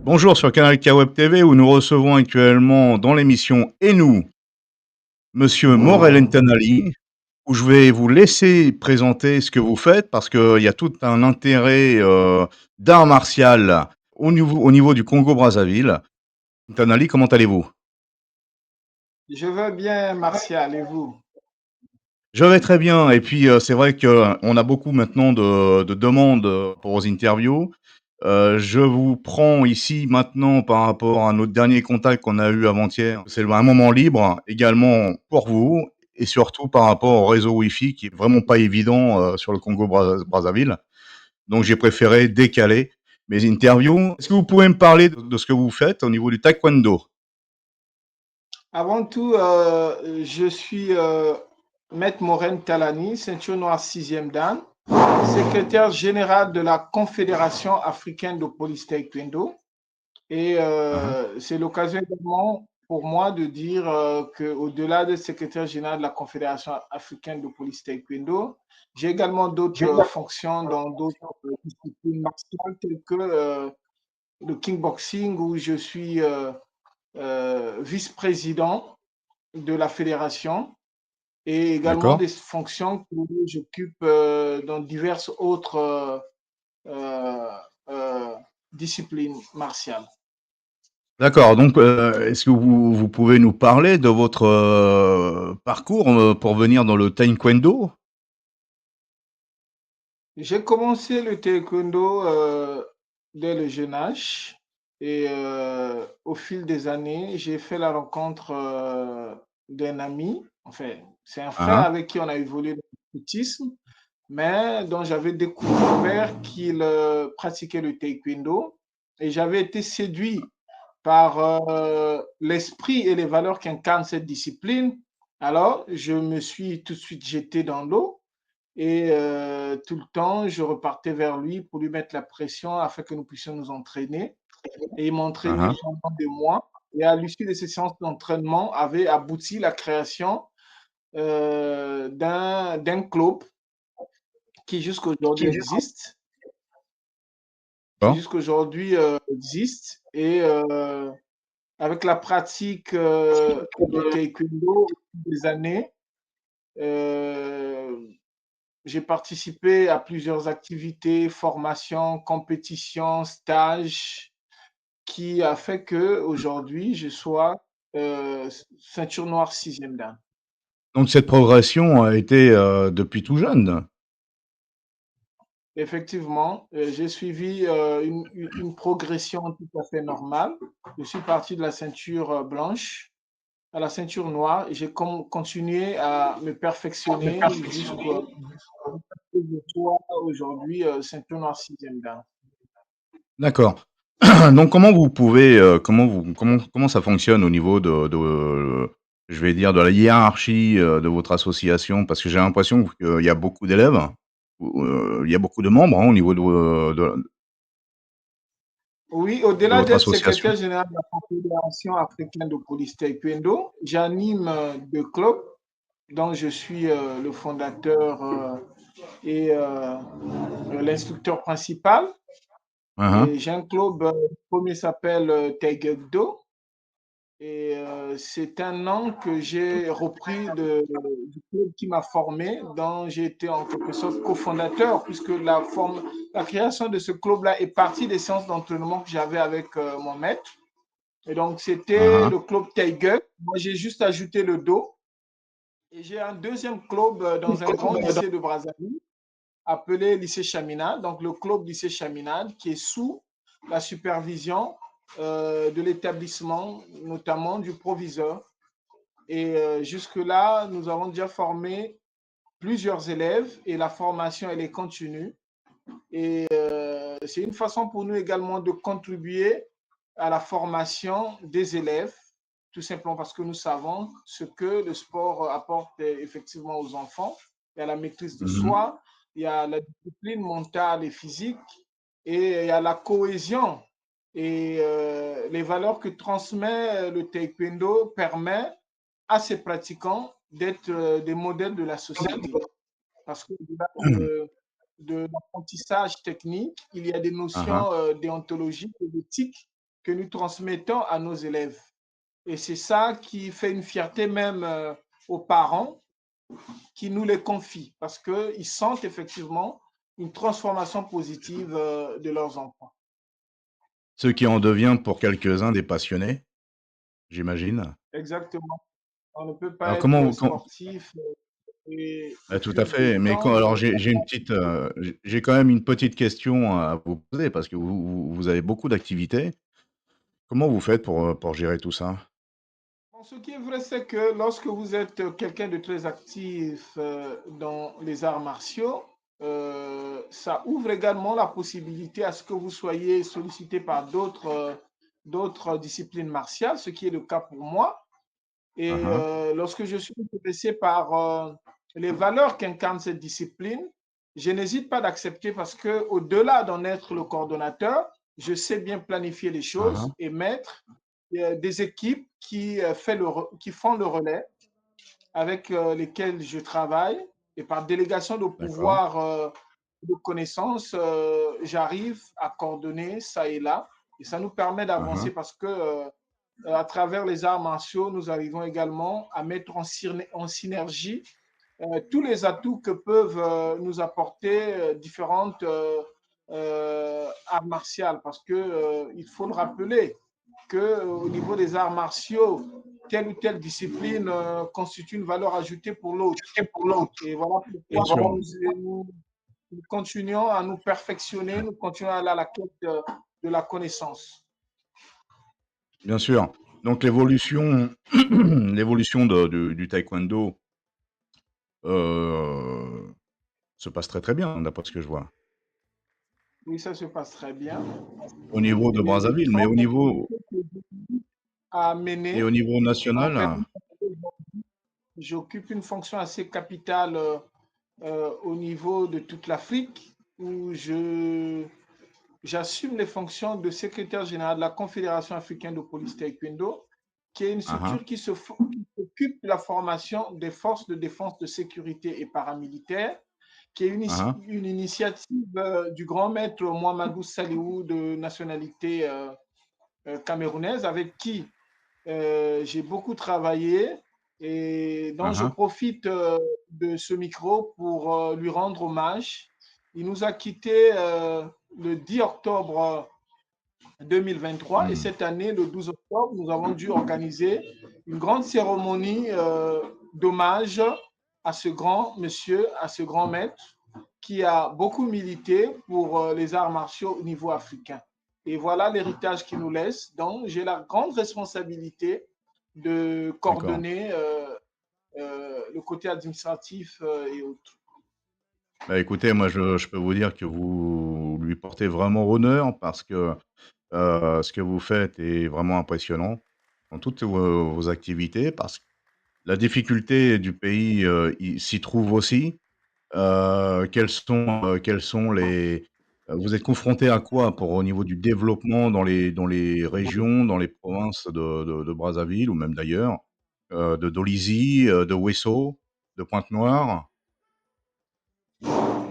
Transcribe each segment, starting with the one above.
Bonjour sur Canal K Web TV où nous recevons actuellement dans l'émission Et nous, Monsieur Morel Ntanali, où je vais vous laisser présenter ce que vous faites parce qu'il y a tout un intérêt d'art martial au niveau du Congo-Brazzaville. Ntanali, comment allez-vous? Je veux bien, Martial, et vous? Je vais très bien et puis, c'est vrai qu'on a beaucoup maintenant de demandes, pour vos interviews. Je vous prends ici maintenant par rapport à notre dernier contact qu'on a eu avant-hier. C'est un moment libre également pour vous et surtout par rapport au réseau Wi-Fi qui est vraiment pas évident, sur le Congo Brazzaville. Donc j'ai préféré décaler mes interviews. Est-ce que vous pouvez me parler de ce que vous faites au niveau du taekwondo? Avant tout, je suis Maître Maureen Talani, ceinture noire sixième dan, secrétaire général de la Confédération africaine de police taekwondo. Et Hein, c'est l'occasion également pour moi de dire qu'au-delà de secrétaire général de la Confédération africaine de police taekwondo, j'ai également d'autres fonctions dans d'autres disciplines martiales telles que le kickboxing où je suis vice-président de la fédération et également d'accord. des fonctions que j'occupe dans diverses autres euh, euh, disciplines martiales. D'accord, donc est-ce que vous pouvez nous parler de votre, parcours, pour venir dans le taekwondo? J'ai commencé le taekwondo dès le jeune âge et au fil des années, j'ai fait la rencontre d'un ami, enfin, c'est un frère Hein, avec qui on a évolué dans le scoutisme, mais dont j'avais découvert qu'il pratiquait le taekwondo et j'avais été séduit par l'esprit et les valeurs qu'incarne cette discipline. Alors, je me suis tout de suite jeté dans l'eau et tout le temps, je repartais vers lui pour lui mettre la pression afin que nous puissions nous entraîner. Et il hein, m'entraînait hein. pendant des mois. Et à l'issue de ces séances d'entraînement avait abouti la création d'un club qui jusqu'aujourd'hui existe, qui D'accord. jusqu'aujourd'hui existe. Et avec la pratique du taekwondo au fil des années, euh, j'ai participé à plusieurs activités, formations, compétitions, stages, qui a fait que aujourd'hui je sois ceinture noire sixième dan. Donc cette progression a été, depuis tout jeune? Effectivement, j'ai suivi une progression tout à fait normale. Je suis parti de la ceinture blanche à la ceinture noire et j'ai continué à me perfectionner jusqu'à ce que je sois aujourd'hui ceinture noire sixième dan. D'accord. Donc comment vous pouvez, comment ça fonctionne au niveau de je vais dire de la hiérarchie, de votre association? Parce que j'ai l'impression qu'il y a beaucoup d'élèves, ou, il y a beaucoup de membres, hein, au niveau Oui, de au-delà votre d'être association? secrétaire général de la Confédération africaine de police taekwondo, j'anime deux clubs dont je suis le fondateur et l'instructeur principal. Hein, hein. Et j'ai un club, le premier s'appelle Taekwondo et c'est un nom que j'ai repris du club qui m'a formé, dont j'ai été en quelque sorte cofondateur, puisque la création de ce club-là est partie des séances d'entraînement que j'avais avec mon maître. Et donc, Hein, c'était hein. le club Tiger. Moi, j'ai juste ajouté le dos. Et j'ai un deuxième club dans un grand lycée de Brazzaville appelé Lycée Chaminade. Donc, le club Lycée Chaminade qui est sous la supervision de l'établissement, notamment du proviseur. Et jusque-là, nous avons déjà formé plusieurs élèves et la formation, elle est continue. Et c'est une façon pour nous également de contribuer à la formation des élèves, tout simplement parce que nous savons ce que le sport apporte effectivement aux enfants. Il y a la maîtrise de Mmh. soi, il y a la discipline mentale et physique, et il y a la cohésion. Et les valeurs que transmet le taekwondo permet à ses pratiquants d'être des modèles de la société. Parce que de l'apprentissage technique, il y a des Hein, hein. notions déontologiques et d'éthique que nous transmettons à nos élèves. Et c'est ça qui fait une fierté même aux parents qui nous les confient parce qu'ils sentent effectivement une transformation positive de leurs enfants. Ce qui en devient pour quelques-uns des passionnés, j'imagine. Exactement. On ne peut pas Alors être comment sportif et tout à puis fait, mais débutant. alors j'ai une petite, j'ai quand même une petite question à vous poser parce que vous avez beaucoup d'activités. Comment vous faites pour gérer tout ça? Bon, ce qui est vrai, c'est que lorsque vous êtes quelqu'un de très actif dans les arts martiaux, ça ouvre également la possibilité à ce que vous soyez sollicité par d'autres disciplines martiales, ce qui est le cas pour moi. Hein, Et hein, lorsque je suis intéressé par les valeurs qu'incarne cette discipline, je n'hésite pas d'accepter parce que au-delà d'en être le coordonnateur, je sais bien planifier les hein, choses hein. et mettre des équipes qui font le relais avec lesquelles je travaille et par délégation de D'accord. pouvoir de connaissances, j'arrive à coordonner ça et là et ça nous permet Hein, d'avancer hein. parce que à travers les arts martiaux, nous arrivons également à mettre en synergie tous les atouts que peuvent nous apporter différentes arts martiaux. Parce que il faut le rappeler que au niveau des arts martiaux, telle ou telle discipline constitue une valeur ajoutée pour l'autre. Et voilà Bien pourquoi sûr, nous continuons à nous perfectionner, nous continuons à aller à la quête de la connaissance. bien sûr. Donc l'évolution l'évolution du taekwondo, heu, se passe très, très bien d'après ce que je vois. Oui, ça se passe très bien. Au niveau Et de les Brazzaville, mais différentes activités que à et mener, au niveau en fait, national? j'occupe une fonction assez capitale au niveau de toute l'Afrique où j'assume les fonctions de secrétaire général de la Confédération africaine de police taekwondo, qui est une Hein, structure hein, qui s'occupe de la formation des forces de défense, de sécurité et paramilitaires, qui est hein, hein, une initiative du grand maître Mohamedou Saliou de nationalité camerounaise, avec qui j'ai beaucoup travaillé et dont hein, je hein. profite de ce micro pour lui rendre hommage. Il nous a quittés le 10 octobre 2023 et Mmh. cette année, le 12 octobre, nous avons dû organiser une grande cérémonie d'hommage à ce grand monsieur, à ce grand maître qui a beaucoup milité pour les arts martiaux au niveau africain. Et voilà l'héritage qu'il nous laisse. Donc, j'ai la grande responsabilité de D'accord. coordonner le côté administratif et autres. Bah, écoutez, moi je peux vous dire que vous lui portez vraiment honneur parce que, ce que vous faites est vraiment impressionnant dans toutes vos activités parce que la difficulté du pays, il s'y trouve aussi. Quels sont les vous êtes confrontés à quoi pour au niveau du développement dans les régions, dans les provinces de Brazzaville ou même d'ailleurs, de Dolisie, de Ouesso, de Pointe-Noire?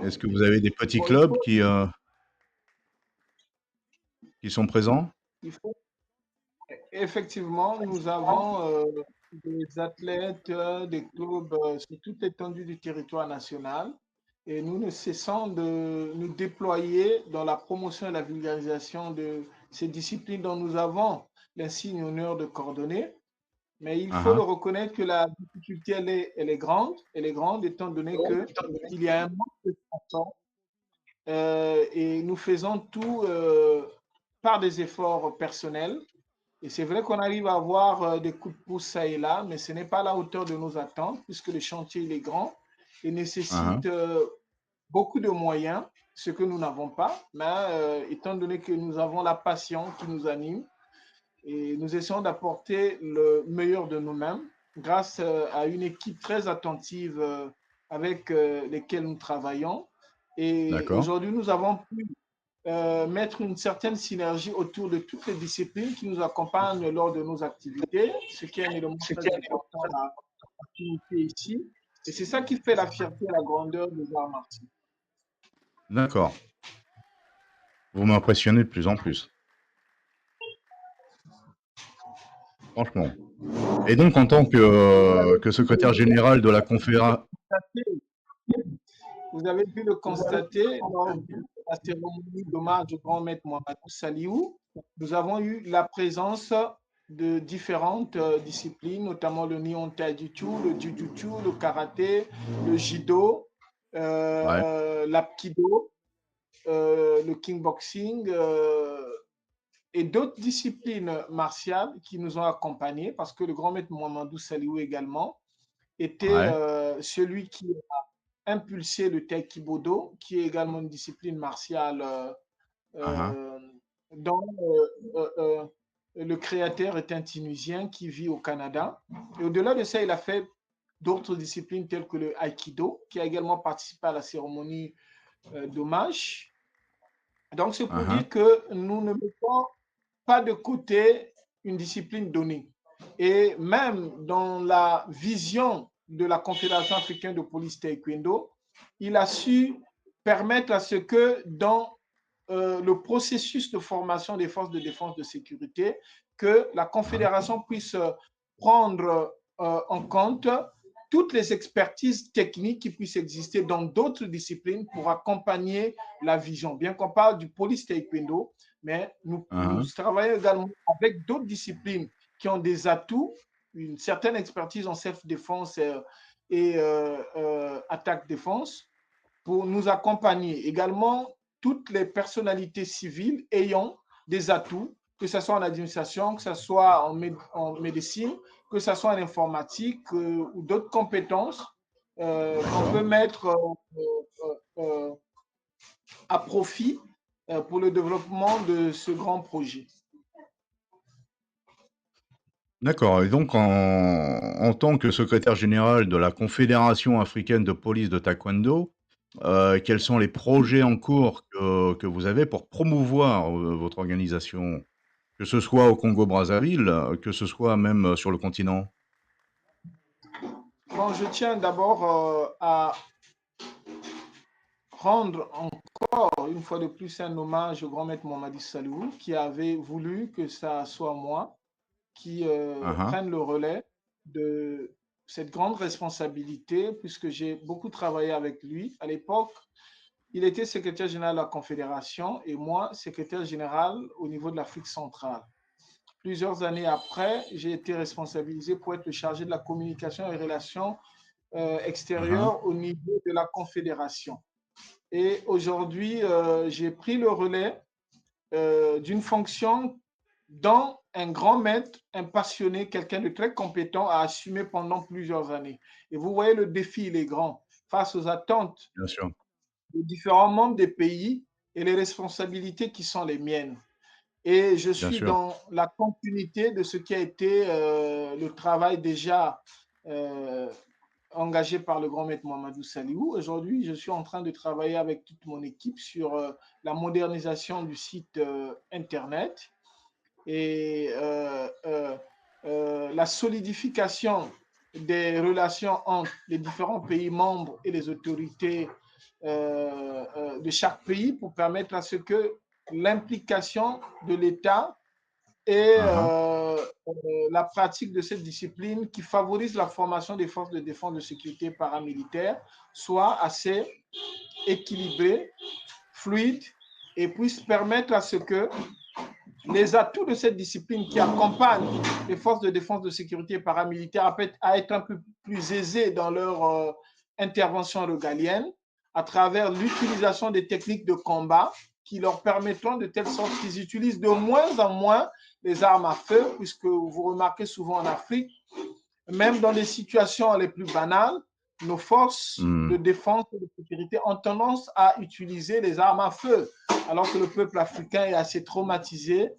Est-ce que vous avez des petits Bon, clubs qui sont présents? il faut effectivement, nous avons des athlètes, des clubs sur toute l'étendue du territoire national et nous ne cessons de nous déployer dans la promotion et la vulgarisation de ces disciplines dont nous avons l'insigne honneur de coordonner. Mais il Hein, faut le hein. reconnaître que la difficulté, elle est grande étant donné que il y a un manque de sponsors et nous faisons tout par des efforts personnels. Et c'est vrai qu'on arrive à avoir des coups de pouce ça et là, mais ce n'est pas à la hauteur de nos attentes, puisque le chantier il est grand et Hein, nécessite hein. beaucoup de moyens, ce que nous n'avons pas. Mais étant donné que nous avons la passion qui nous anime et nous essayons d'apporter le meilleur de nous-mêmes grâce à une équipe très attentive avec lesquelles nous travaillons. Et D'accord, aujourd'hui, nous avons pu mettre une certaine synergie autour de toutes les disciplines qui nous accompagnent lors de nos activités, ce qui est un élément très important à communiquer ici. Et c'est ça qui fait la fierté et la grandeur des arts martiaux. d'accord. Vous m'impressionnez de plus en plus. franchement. Et donc, en tant que secrétaire général de la confédération, Vous avez pu le constater lors de la cérémonie d'hommage au grand maître Mohamedou Saliou. Nous avons eu la présence de différentes disciplines, notamment le Nihon Taijutsu, le Jujutsu, le karaté, le judo, ouais, l'apkido, le kickboxing et d'autres disciplines martiales qui nous ont accompagnés parce que le grand maître Mohamedou Saliou également était ouais, celui qui impulsé le Taekwondo, qui est également une discipline martiale uh-huh, euh, dont le créateur est un Tunisien qui vit au Canada. Et au-delà de ça, il a fait d'autres disciplines telles que le Aikido, qui a également participé à la cérémonie d'hommage. Donc, c'est pour uh-huh, dire que nous ne mettons pas de côté une discipline donnée. Et même dans la vision de la Confédération africaine de police taekwondo, il a su permettre à ce que dans le processus de formation des forces de défense de sécurité, que la uh-huh, Confédération puisse prendre en compte toutes les expertises techniques qui puissent exister dans d'autres disciplines pour accompagner la vision. Bien qu'on parle du police taekwondo, mais nous uh-huh. travaillons également avec d'autres disciplines qui ont des atouts, une certaine expertise en self-défense et attaque-défense pour nous accompagner. Également, toutes les personnalités civiles ayant des atouts, que ce soit en administration, que ce soit en médecine, que ce soit en informatique ou d'autres compétences qu'on peut mettre à profit pour le développement de ce grand projet. D'accord. Et donc, en tant que secrétaire général de la Confédération africaine de police de taekwondo, quels sont les projets en cours que vous avez pour promouvoir votre organisation, que ce soit au Congo-Brazzaville, que ce soit même sur le continent? Bon, je tiens d'abord à rendre encore une fois de plus un hommage au grand maître Mamadi Salou qui avait voulu que ça soit moi qui Uh-huh, prenne le relais de cette grande responsabilité puisque j'ai beaucoup travaillé avec lui. À l'époque, il était secrétaire général de la Confédération et moi, secrétaire général au niveau de l'Afrique centrale. Plusieurs années après, j'ai été responsabilisé pour être le chargé de la communication et relations uh-huh, extérieures au niveau de la Confédération. Et aujourd'hui, j'ai pris le relais d'une fonction dont un grand maître, un passionné, quelqu'un de très compétent a assumé pendant plusieurs années. Et vous voyez, le défi, il est grand face aux attentes bien sûr, des différents membres des pays et les responsabilités qui sont les miennes. Et je bien suis sûr. dans la continuité de ce qui a été le travail déjà euh, engagé par le grand maître Mamadou Saliou. Aujourd'hui, je suis en train de travailler avec toute mon équipe sur la modernisation du site Internet et la solidification des relations entre les différents pays membres et les autorités de chaque pays pour permettre à ce que l'implication de l'État et Uh-huh, la pratique de cette discipline qui favorise la formation des forces de défense de sécurité paramilitaires soit assez équilibrée, fluide et puisse permettre à ce que les atouts de cette discipline qui accompagnent les forces de défense de sécurité paramilitaires à être un peu plus aisés dans leur intervention régalienne à travers l'utilisation des techniques de combat qui leur permettront de telle sorte qu'ils utilisent de moins en moins les armes à feu, puisque vous remarquez souvent en Afrique, même dans les situations les plus banales, nos forces de mmh, défense et de sécurité ont tendance à utiliser les armes à feu, alors que le peuple africain est assez traumatisé,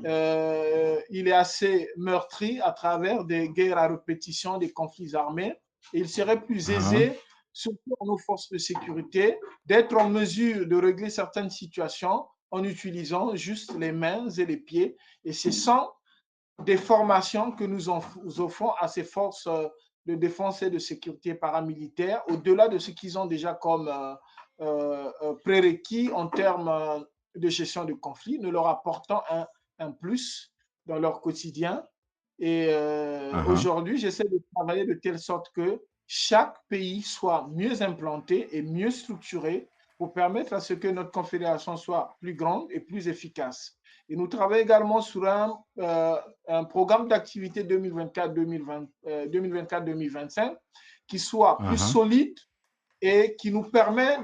il est assez meurtri à travers des guerres à répétition, des conflits armés. Et il serait plus uh-huh, aisé, surtout à nos forces de sécurité, d'être en mesure de régler certaines situations en utilisant juste les mains et les pieds. Et c'est sans des formations que nous offrons à ces forces de défense et de sécurité paramilitaires, au-delà de ce qu'ils ont déjà comme prérequis en termes de gestion de conflits, nous leur apportons un plus dans leur quotidien Et Hein, aujourd'hui, j'essaie de travailler de telle sorte que chaque pays soit mieux implanté et mieux structuré pour permettre à ce que notre confédération soit plus grande et plus efficace. Et nous travaillons également sur un programme d'activité 2024-2025 qui soit plus hein, solide et qui nous permet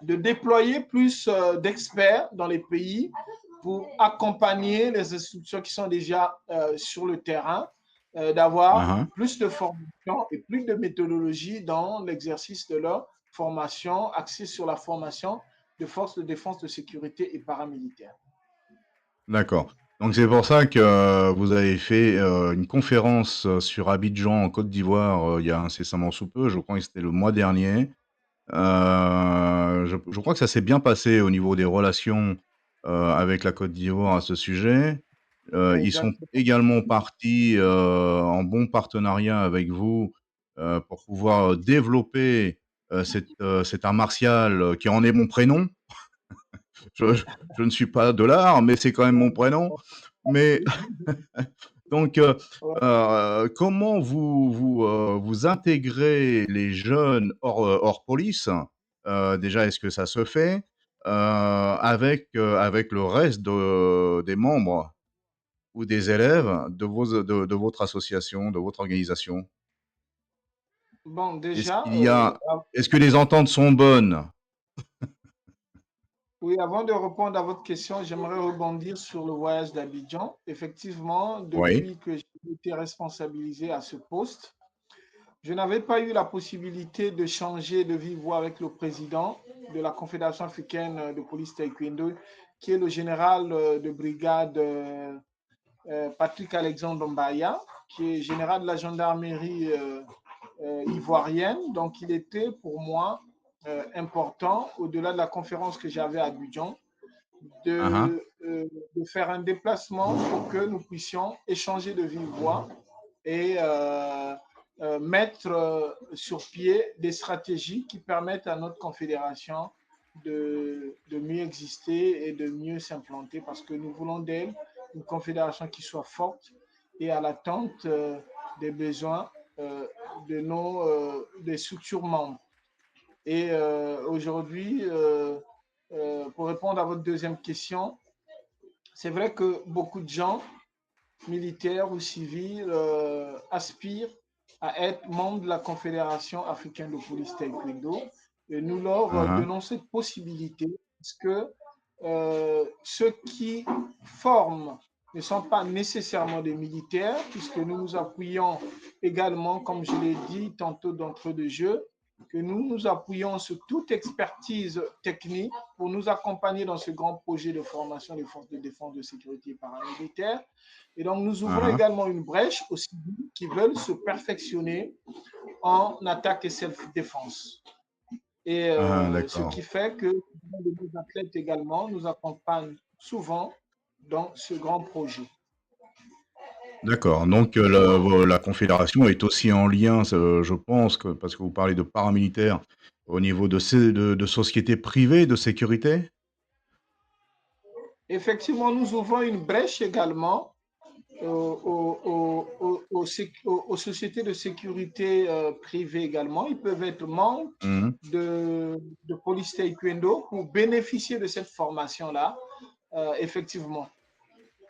de déployer plus d'experts dans les pays pour accompagner les institutions qui sont déjà sur le terrain, d'avoir hein. plus de formation et plus de méthodologie dans l'exercice de leur formation axée sur la formation de forces de défense, de sécurité et paramilitaires. D'accord. Donc c'est pour ça que vous avez fait une conférence sur Abidjan en Côte d'Ivoire il y a incessamment sous peu. Je crois que c'était le mois dernier. Je crois que ça s'est bien passé au niveau des relations avec la Côte d'Ivoire à ce sujet. Ils sont Exactement. également partis en bon partenariat avec vous pour pouvoir développer cet art martial qui en est mon prénom. Je ne suis pas de l'art, mais c'est quand même mon prénom. Mais donc, comment vous intégrez les jeunes hors police? Déjà, est-ce que ça se fait avec le reste des membres ou des élèves de votre association, de votre organisation? Bon, Est-ce déjà, qu'il y a, est-ce que les ententes sont bonnes? oui, avant de répondre à votre question, j'aimerais rebondir sur le voyage d'Abidjan. Effectivement, Oui. depuis que j'ai été responsabilisé à ce poste, je n'avais pas eu la possibilité de changer de vive voix avec le président de la Confédération africaine de police taekwondo, qui est le général de brigade Patrick Alexandre Mbaya, qui est général de la gendarmerie ivoirienne. Donc, il était pour moi important, au-delà de la conférence que j'avais à Abidjan, Hein, de faire un déplacement pour que nous puissions échanger de vive voix et mettre sur pied des stratégies qui permettent à notre confédération de mieux exister et de mieux s'implanter parce que nous voulons d'elle une confédération qui soit forte et à l'attente des besoins des structures membres. Et aujourd'hui, pour répondre à votre deuxième question, c'est vrai que beaucoup de gens, militaires ou civils, aspirent à être membres de la Confédération africaine de police taekwondo. Et nous leur hein, donnons cette possibilité parce que ceux qui forment ne sont pas nécessairement des militaires, puisque nous nous appuyons également, comme je l'ai dit tantôt d'entrée de jeu, que nous nous appuyons sur toute expertise technique pour nous accompagner dans ce grand projet de formation des forces de défense, de sécurité paramilitaires. Et donc, nous ouvrons hein, également une brèche aux civils qui veulent se perfectionner en attaque et self-défense. Et ce d'accord. qui fait que nos athlètes également nous accompagnent souvent dans ce grand projet. D'accord, donc la confédération est aussi en lien, je pense, parce que vous parlez de paramilitaires, au niveau de sociétés privées de sécurité? Effectivement, nous ouvrons une brèche également aux sociétés de sécurité privées également. Ils peuvent être membres Mmh. de Police Taekwondo pour bénéficier de cette formation-là, effectivement.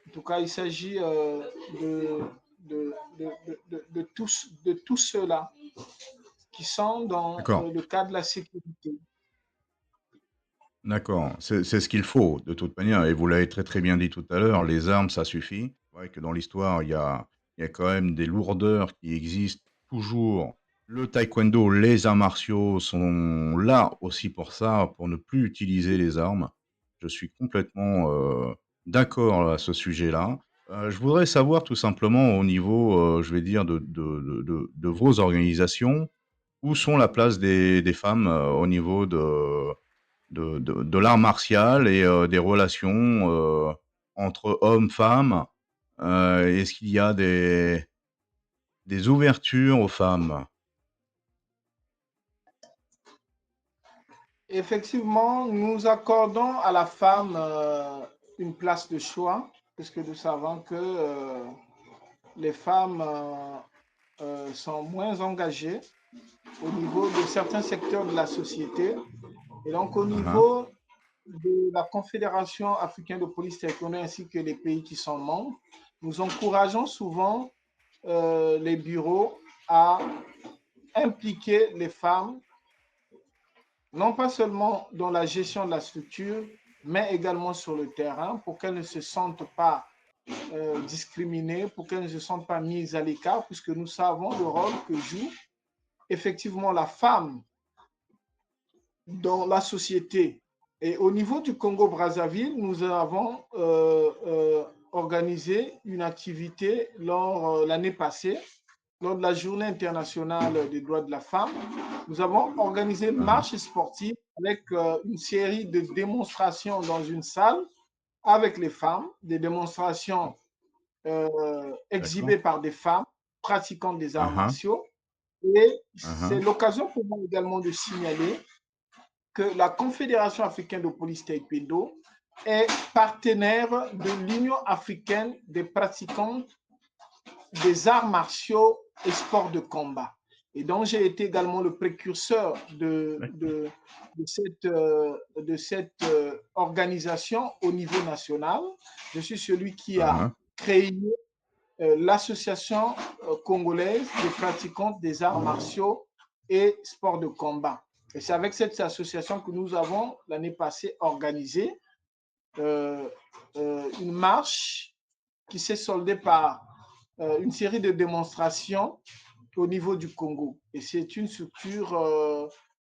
En tout cas, il s'agit de, de tous ceux-là qui sont dans D'accord, le cadre de la sécurité. d'accord. C'est ce qu'il faut, de toute manière, et vous l'avez très, très bien dit tout à l'heure, les armes, ça suffit. C'est vrai que dans l'histoire, il y a quand même des lourdeurs qui existent toujours. Le taekwondo, les arts martiaux sont là aussi pour ça, pour ne plus utiliser les armes. Je suis complètement, d'accord à ce sujet-là. Je voudrais savoir tout simplement au niveau, je vais dire de vos organisations, où sont la place des femmes, au niveau de l'art martial et des relations entre hommes, femmes. Est-ce qu'il y a des ouvertures aux femmes? Effectivement, nous accordons à la femme une place de choix, puisque nous savons que les femmes sont moins engagées au niveau de certains secteurs de la société. Et donc, au uh-huh, niveau de la Confédération africaine de police taekwondo ainsi que les pays qui sont membres, nous encourageons souvent les bureaux à impliquer les femmes, non pas seulement dans la gestion de la structure, mais également sur le terrain pour qu'elles ne se sentent pas discriminées, pour qu'elles ne se sentent pas mises à l'écart, puisque nous savons le rôle que joue effectivement la femme dans la société. Et au niveau du Congo-Brazzaville, nous avons organisé une activité l'année passée, lors de la Journée internationale des droits de la femme. Nous avons organisé une uh-huh. marche sportive avec une série de démonstrations dans une salle avec les femmes, des démonstrations D'accord. exhibées par des femmes pratiquant des arts Uh-huh, martiaux. Et c'est uh-huh, l'occasion pour moi également de signaler que la Confédération africaine de police taekwondo est partenaire de l'Union africaine des pratiquants des arts martiaux et sports de combat. Et donc, j'ai été également le précurseur d'accord. de cette organisation au niveau national. Je suis celui qui a Uh-huh, créé l'association congolaise des pratiquants des arts martiaux et sports de combat. Et c'est avec cette association que nous avons l'année passée organisé une marche qui s'est soldée par une série de démonstrations au niveau du Congo. Et c'est une structure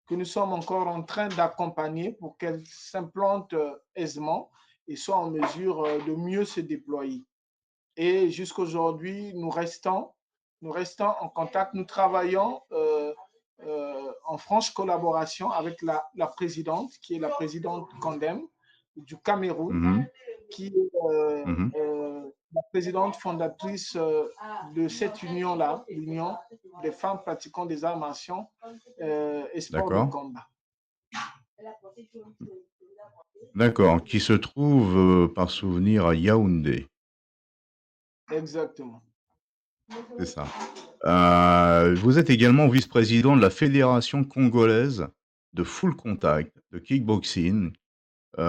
que nous sommes encore en train d'accompagner pour qu'elle s'implante aisément et soit en mesure de mieux se déployer. Et jusqu'à aujourd'hui, nous restons en contact. Nous travaillons en franche collaboration avec la présidente, qui est la présidente Kandem du Cameroun, mhm, qui est mhm. la présidente fondatrice de cette union-là, l'Union des femmes pratiquant des arts martiaux et sports de D'accord. combat. D'accord. Qui se trouve, par souvenir à Yaoundé. Exactement. C'est ça. Vous êtes également vice-président de la Fédération congolaise de full contact, de kickboxing. Ça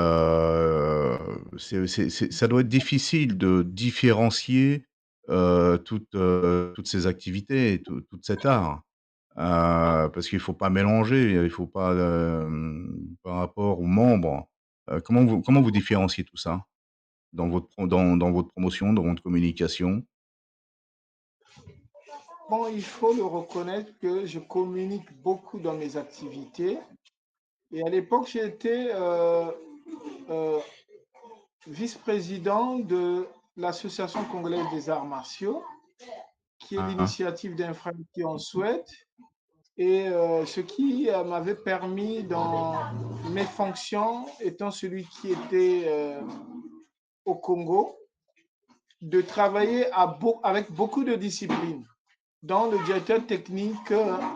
doit être difficile de différencier toutes ces activités, et tout cet art. Parce qu'il faut pas mélanger, il faut pas, par rapport aux membres. Comment vous différenciez tout ça dans votre promotion, dans votre communication? Bon, il faut le reconnaître que je communique beaucoup dans mes activités. Et à l'époque, j'étais euh, vice-président de l'Association congolaise des arts martiaux, qui est Hein, l'initiative d'un frère qui en souhaite. Et ce qui m'avait permis dans mes fonctions, étant celui qui était au Congo, de travailler avec beaucoup de disciplines, dont le directeur technique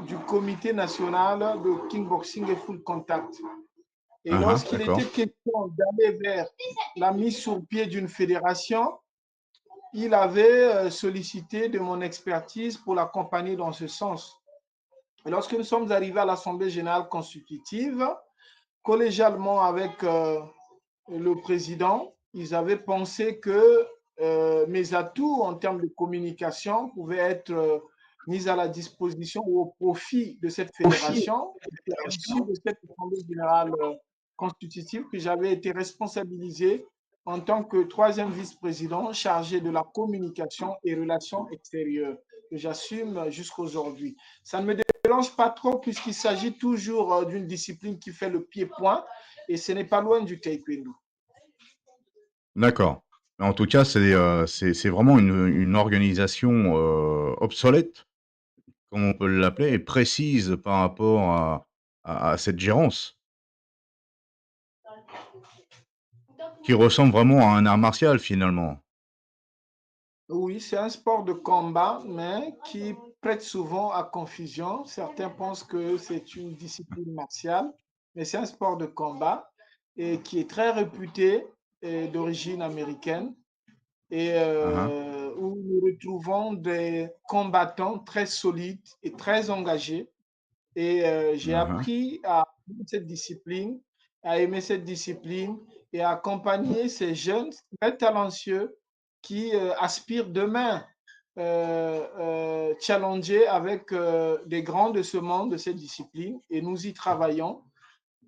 du comité national de kickboxing et full contact. Et lorsqu'il était d'accord. question d'aller vers la mise sur pied d'une fédération, il avait sollicité de mon expertise pour l'accompagner dans ce sens. Et lorsque nous sommes arrivés à l'Assemblée générale constitutive, collégialement avec le président, ils avaient pensé que mes atouts en termes de communication pouvaient être mis à la disposition ou au profit de cette fédération. Et c'est à l'issue de cette Assemblée générale constitutive que j'avais été responsabilisé en tant que troisième vice-président chargé de la communication et relations extérieures, que j'assume jusqu'à aujourd'hui. Ça ne me dérange pas trop puisqu'il s'agit toujours d'une discipline qui fait le pied-point et ce n'est pas loin du taekwondo. D'accord. Mais en tout cas, c'est vraiment une organisation, obsolète, comme on peut l'appeler, et précise par rapport à cette gérance, qui ressemble vraiment à un art martial, finalement. Oui, c'est un sport de combat, mais qui prête souvent à confusion. Certains pensent que c'est une discipline martiale, mais c'est un sport de combat et qui est très réputé et d'origine américaine. Et Hein, hein. où nous retrouvons des combattants très solides et très engagés. Et j'ai Mmh. appris à aimer cette discipline et à accompagner ces jeunes très talentueux qui aspirent demain challenger avec des grands de ce monde de cette discipline et nous y travaillons.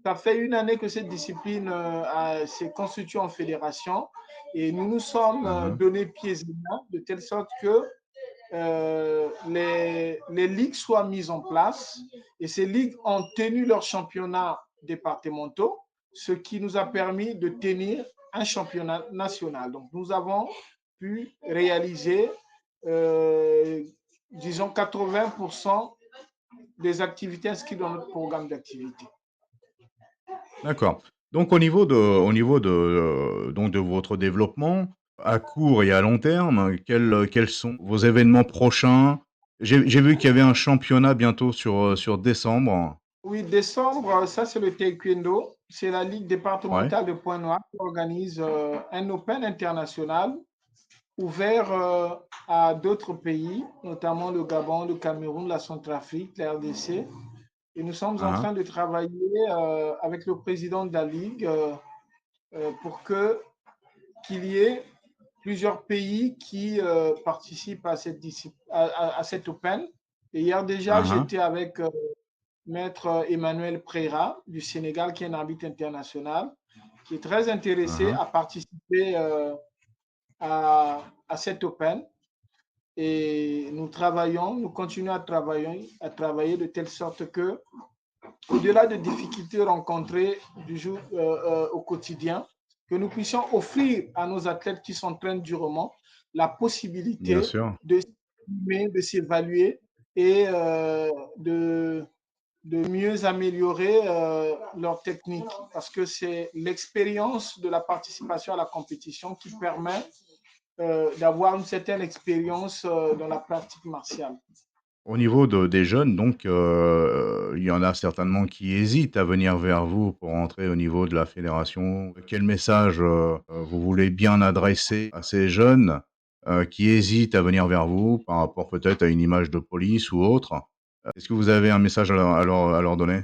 Ça fait une année que cette discipline s'est constituée en fédération et nous nous sommes Mmh. donné pieds et mains de telle sorte que les ligues soient mises en place et ces ligues ont tenu leurs championnats départementaux, ce qui nous a permis de tenir un championnat national. Donc nous avons pu réaliser, disons, 80% des activités inscrites dans notre programme d'activité. D'accord. Donc au niveau de donc de votre développement, à court et à long terme, quels sont vos événements prochains? J'ai vu qu'il y avait un championnat bientôt sur décembre. Oui, décembre, ça c'est le taekwondo. C'est la Ligue Ouais. départementale de Pointe-Noire qui organise un Open international ouvert à d'autres pays, notamment le Gabon, le Cameroun, la Centrafrique, la RDC. Et nous sommes en Hein, train de travailler avec le président de la Ligue pour qu'il y ait plusieurs pays qui participent à cette Open. Et hier déjà, hein, j'étais avec Maître Emmanuel Preira du Sénégal, qui est un arbitre international, qui est très intéressé hein. à participer à cette Open. Et nous continuons à travailler de telle sorte que, au-delà des difficultés rencontrées du jour au quotidien, que nous puissions offrir à nos athlètes qui s'entraînent durement la Bien possibilité sûr. de s'estimer, de s'évaluer et de mieux améliorer leur technique. Parce que c'est l'expérience de la participation à la compétition qui permet d'avoir une certaine expérience dans la pratique martiale. Au niveau des jeunes donc, il y en a certainement qui hésitent à venir vers vous pour entrer au niveau de la fédération. Quel message, vous voulez bien adresser à ces jeunes, qui hésitent à venir vers vous par rapport peut-être à une image de police ou autre? Est-ce que vous avez un message à leur donner?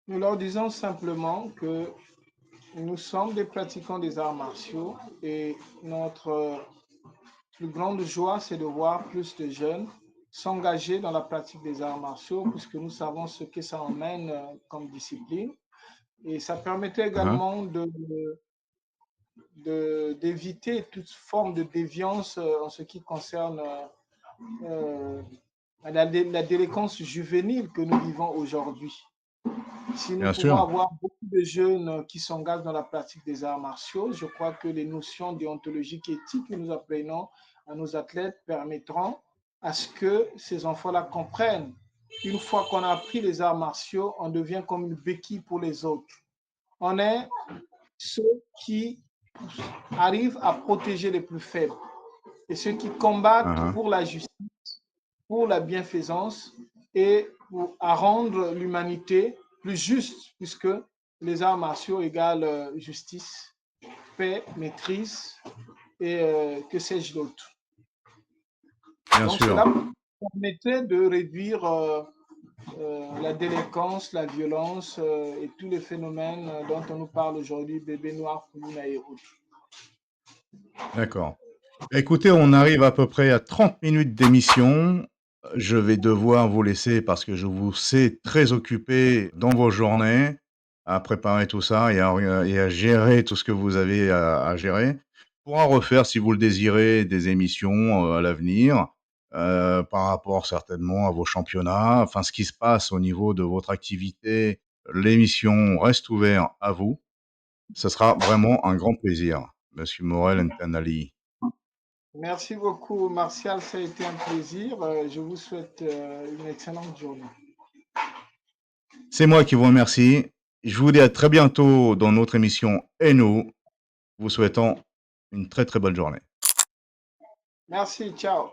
Nous leur disons simplement que nous sommes des pratiquants des arts martiaux et notre plus grande joie, c'est de voir plus de jeunes s'engager dans la pratique des arts martiaux, puisque nous savons ce que ça emmène comme discipline. Et ça permettait Hein, également d'éviter toute forme de déviance en ce qui concerne la délinquance juvénile que nous vivons aujourd'hui. Si nous bien pouvons sûr, avoir beaucoup de jeunes qui s'engagent dans la pratique des arts martiaux, je crois que les notions déontologiques et éthiques que nous apprenons à nos athlètes permettront à ce que ces enfants-là comprennent. Une fois qu'on a appris les arts martiaux, on devient comme une béquille pour les autres. On est ceux qui arrivent à protéger les plus faibles et ceux qui combattent hein. pour la justice, pour la bienfaisance et pour, à rendre l'humanité plus juste, puisque les arts martiaux égale justice, paix, maîtrise et que sais-je d'autre. Bien Donc sûr. cela permettrait de réduire la délinquance, la violence et tous les phénomènes dont on nous parle aujourd'hui, bébé noir, Foumouna et autres. D'accord. Écoutez, on arrive à peu près à 30 minutes d'émission. Je vais devoir vous laisser parce que je vous sais très occupé dans vos journées à préparer tout ça et à gérer tout ce que vous avez à gérer. On pourra refaire, si vous le désirez, des émissions à l'avenir par rapport certainement à vos championnats, enfin ce qui se passe au niveau de votre activité. L'émission reste ouverte à vous. Ce sera vraiment un grand plaisir, Monsieur Morel Ntanali. Merci beaucoup, Martial. Ça a été un plaisir. Je vous souhaite une excellente journée. C'est moi qui vous remercie. Je vous dis à très bientôt dans notre émission et nous vous souhaitons une très très bonne journée. Merci, ciao.